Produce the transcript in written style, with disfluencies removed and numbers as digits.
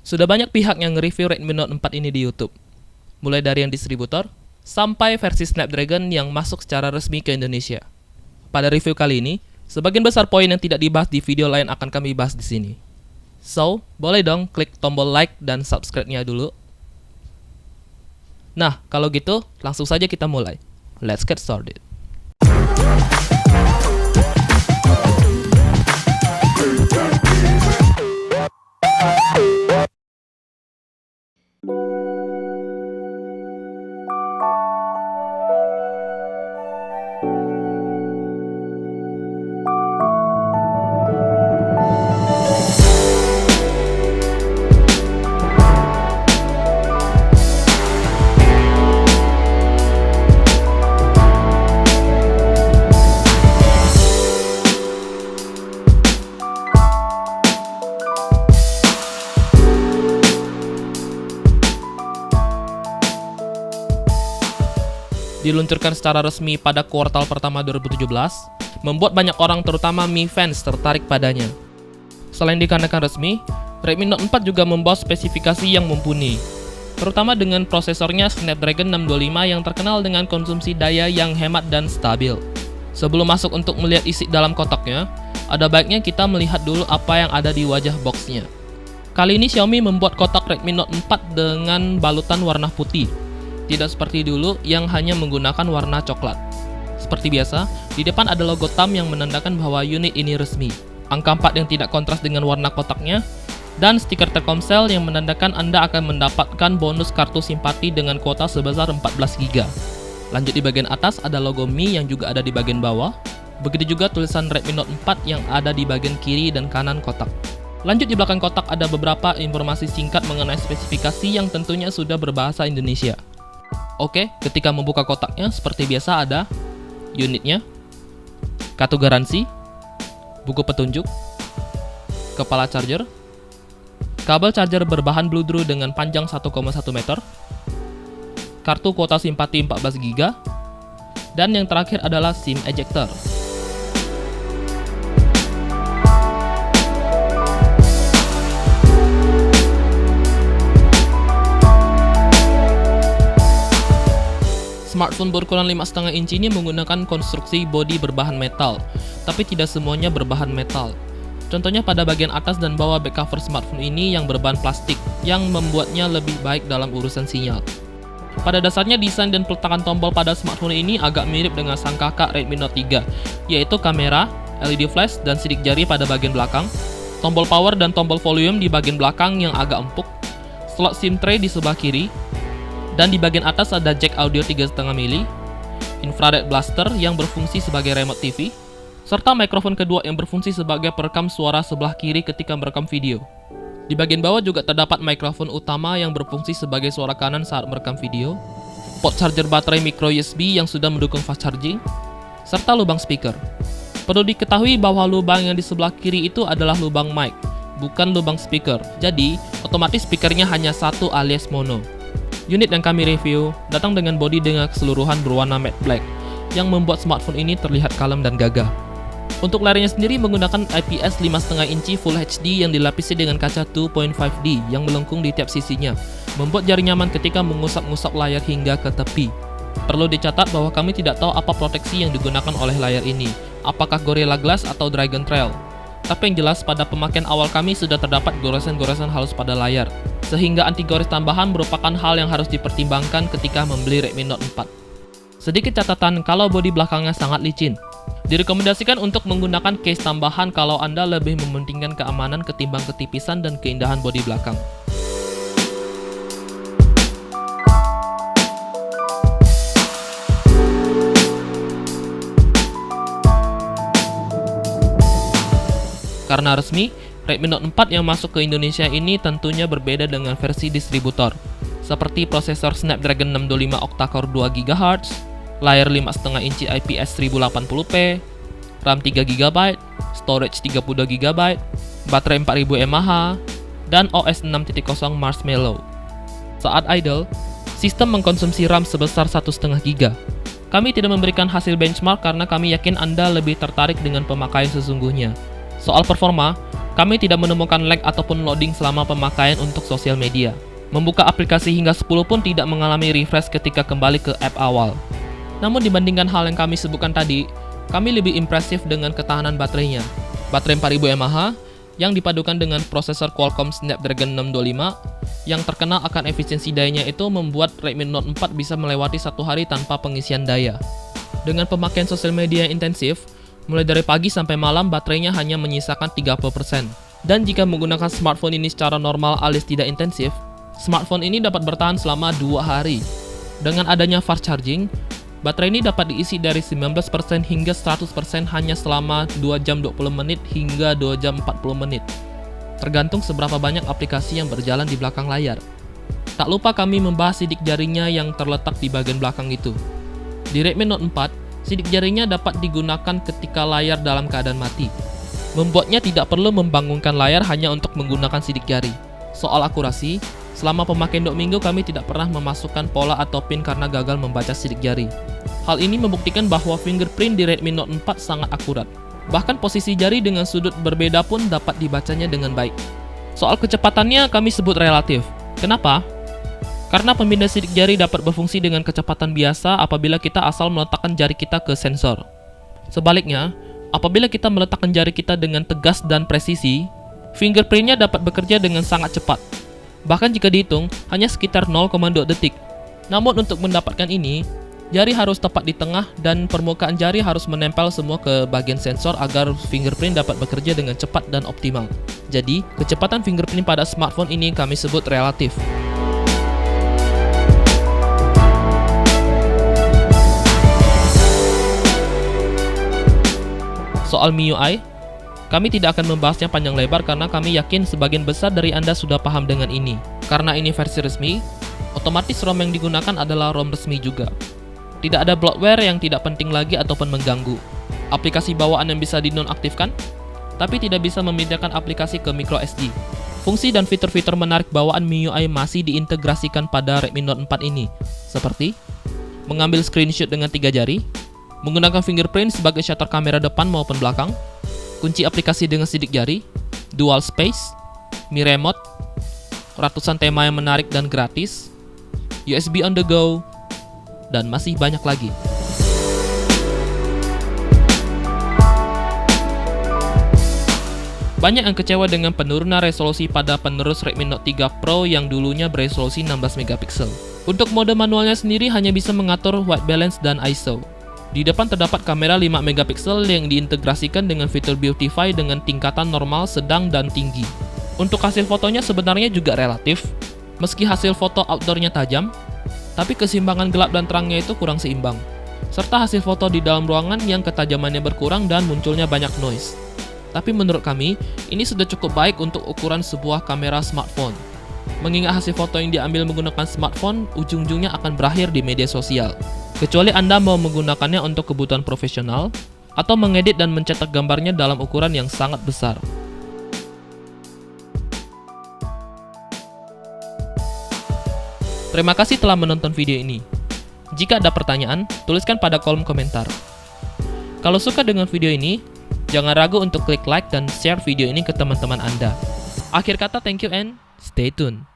Sudah banyak pihak yang nge-review Redmi Note 4 ini di YouTube. Mulai dari yang distributor, sampai versi Snapdragon yang masuk secara resmi ke Indonesia. Pada review kali ini, sebagian besar poin yang tidak dibahas di video lain akan kami bahas di sini. So, boleh dong klik tombol like dan subscribe-nya dulu. Nah, kalau gitu, langsung saja kita mulai. Let's get started. Diluncurkan secara resmi pada kuartal pertama 2017, membuat banyak orang terutama Mi fans tertarik padanya. Selain dikarenakan resmi, Redmi Note 4 juga membawa spesifikasi yang mumpuni, terutama dengan prosesornya Snapdragon 625 yang terkenal dengan konsumsi daya yang hemat dan stabil. Sebelum masuk untuk melihat isi dalam kotaknya, ada baiknya kita melihat dulu apa yang ada di wajah boxnya. Kali ini Xiaomi membuat kotak Redmi Note 4 dengan balutan warna putih. Tidak seperti dulu yang hanya menggunakan warna coklat. Seperti biasa, di depan ada logo TAM yang menandakan bahwa unit ini resmi, angka 4 yang tidak kontras dengan warna kotaknya, dan stiker Telkomsel yang menandakan Anda akan mendapatkan bonus kartu simpati dengan kuota sebesar 14 GB. Lanjut di bagian atas ada logo Mi yang juga ada di bagian bawah, begitu juga tulisan Redmi Note 4 yang ada di bagian kiri dan kanan kotak. Lanjut di belakang kotak ada beberapa informasi singkat mengenai spesifikasi yang tentunya sudah berbahasa Indonesia. Oke, ketika membuka kotaknya, seperti biasa ada unitnya, kartu garansi, buku petunjuk, kepala charger, kabel charger berbahan Bluetooth dengan panjang 1,1 meter, kartu kuota simpati 14 GB, dan yang terakhir adalah SIM ejector. Smartphone berukuran 5,5 inci ini menggunakan konstruksi bodi berbahan metal, tapi tidak semuanya berbahan metal. Contohnya pada bagian atas dan bawah back cover smartphone ini yang berbahan plastik, yang membuatnya lebih baik dalam urusan sinyal. Pada dasarnya desain dan peletakan tombol pada smartphone ini agak mirip dengan sang kakak Redmi Note 3, yaitu kamera, LED flash, dan sidik jari pada bagian belakang, tombol power dan tombol volume di bagian belakang yang agak empuk, slot SIM tray di sebelah kiri, dan di bagian atas ada jack audio 3,5 mm, infrared blaster yang berfungsi sebagai remote TV, serta mikrofon kedua yang berfungsi sebagai perekam suara sebelah kiri ketika merekam video. Di bagian bawah juga terdapat mikrofon utama yang berfungsi sebagai suara kanan saat merekam video, port charger baterai micro USB yang sudah mendukung fast charging, serta lubang speaker. Perlu diketahui bahwa lubang yang di sebelah kiri itu adalah lubang mic, bukan lubang speaker, jadi otomatis speakernya hanya satu alias mono. Unit yang kami review datang dengan bodi dengan keseluruhan berwarna matte black yang membuat smartphone ini terlihat kalem dan gagah. Untuk layarnya sendiri menggunakan IPS 5,5 inci Full HD yang dilapisi dengan kaca 2.5D yang melengkung di tiap sisinya, membuat jari nyaman ketika mengusap-ngusap layar hingga ke tepi. Perlu dicatat bahwa kami tidak tahu apa proteksi yang digunakan oleh layar ini, apakah Gorilla Glass atau Dragon Trail. Tapi yang jelas pada pemakaian awal kami sudah terdapat goresan-goresan halus pada layar, sehingga anti gores tambahan merupakan hal yang harus dipertimbangkan ketika membeli Redmi Note 4. Sedikit catatan kalau bodi belakangnya sangat licin. Direkomendasikan untuk menggunakan case tambahan kalau Anda lebih mementingkan keamanan ketimbang ketipisan dan keindahan bodi belakang. Karena resmi, Redmi Note 4 yang masuk ke Indonesia ini tentunya berbeda dengan versi distributor, seperti prosesor Snapdragon 625 octa-core 2 GHz, layar 5,5 inci IPS 1080p, RAM 3 GB, storage 32 GB, baterai 4000 mAh, dan OS 6.0 Marshmallow. Saat idle, sistem mengkonsumsi RAM sebesar 1,5 GB. Kami tidak memberikan hasil benchmark karena kami yakin Anda lebih tertarik dengan pemakaian sesungguhnya. Soal performa, Kami tidak menemukan lag ataupun loading selama pemakaian untuk sosial media. Membuka aplikasi hingga 10 pun tidak mengalami refresh ketika kembali ke app awal. Namun dibandingkan hal yang kami sebutkan tadi, kami lebih impresif dengan ketahanan baterainya. Baterai 4000 mAh yang dipadukan dengan prosesor Qualcomm Snapdragon 625 yang terkenal akan efisiensi dayanya itu membuat Redmi Note 4 bisa melewati 1 hari tanpa pengisian daya. Dengan pemakaian sosial media yang intensif, mulai dari pagi sampai malam baterainya hanya menyisakan 30%. Dan jika menggunakan smartphone ini secara normal alias tidak intensif, smartphone ini dapat bertahan selama 2 hari. Dengan adanya fast charging, baterai ini dapat diisi dari 19% hingga 100% hanya selama 2 jam 20 menit hingga 2 jam 40 menit. Tergantung seberapa banyak aplikasi yang berjalan di belakang layar. Tak lupa kami membahas sidik jarinya yang terletak di bagian belakang itu. Di Redmi Note 4, sidik jarinya dapat digunakan ketika layar dalam keadaan mati. Membuatnya tidak perlu membangunkan layar hanya untuk menggunakan sidik jari. Soal akurasi, selama pemakaian 2 minggu kami tidak pernah memasukkan pola atau pin karena gagal membaca sidik jari. Hal ini membuktikan bahwa fingerprint di Redmi Note 4 sangat akurat. Bahkan posisi jari dengan sudut berbeda pun dapat dibacanya dengan baik. Soal kecepatannya kami sebut relatif. Kenapa? Karena pemindah sidik jari dapat berfungsi dengan kecepatan biasa apabila kita asal meletakkan jari kita ke sensor. Sebaliknya, apabila kita meletakkan jari kita dengan tegas dan presisi, fingerprintnya dapat bekerja dengan sangat cepat. Bahkan jika dihitung, hanya sekitar 0,2 detik. Namun untuk mendapatkan ini, jari harus tepat di tengah dan permukaan jari harus menempel semua ke bagian sensor agar fingerprint dapat bekerja dengan cepat dan optimal. Jadi, kecepatan fingerprint pada smartphone ini kami sebut relatif. Soal MIUI, kami tidak akan membahasnya panjang lebar karena kami yakin sebagian besar dari Anda sudah paham dengan ini. Karena ini versi resmi, otomatis ROM yang digunakan adalah ROM resmi juga. Tidak ada bloatware yang tidak penting lagi ataupun mengganggu. Aplikasi bawaan yang bisa dinonaktifkan, tapi tidak bisa memindahkan aplikasi ke microSD. Fungsi dan fitur-fitur menarik bawaan MIUI masih diintegrasikan pada Redmi Note 4 ini, seperti mengambil screenshot dengan 3 jari, menggunakan fingerprint sebagai shutter kamera depan maupun belakang, kunci aplikasi dengan sidik jari, dual space, Mi Remote, ratusan tema yang menarik dan gratis, USB on the go, dan masih banyak lagi. Banyak yang kecewa dengan penurunan resolusi pada penerus Redmi Note 3 Pro yang dulunya beresolusi 16 megapiksel. Untuk mode manualnya sendiri hanya bisa mengatur white balance dan ISO. Di depan terdapat kamera 5 megapiksel yang diintegrasikan dengan fitur Beautify dengan tingkatan normal, sedang, dan tinggi. Untuk hasil fotonya sebenarnya juga relatif. Meski hasil foto outdoornya tajam, tapi keseimbangan gelap dan terangnya itu kurang seimbang. Serta hasil foto di dalam ruangan yang ketajamannya berkurang dan munculnya banyak noise. Tapi menurut kami, ini sudah cukup baik untuk ukuran sebuah kamera smartphone. Mengingat hasil foto yang diambil menggunakan smartphone, ujung-ujungnya akan berakhir di media sosial. Kecuali Anda mau menggunakannya untuk kebutuhan profesional, atau mengedit dan mencetak gambarnya dalam ukuran yang sangat besar. Terima kasih telah menonton video ini. Jika ada pertanyaan, tuliskan pada kolom komentar. Kalau suka dengan video ini, jangan ragu untuk klik like dan share video ini ke teman-teman Anda. Akhir kata, thank you and stay tuned.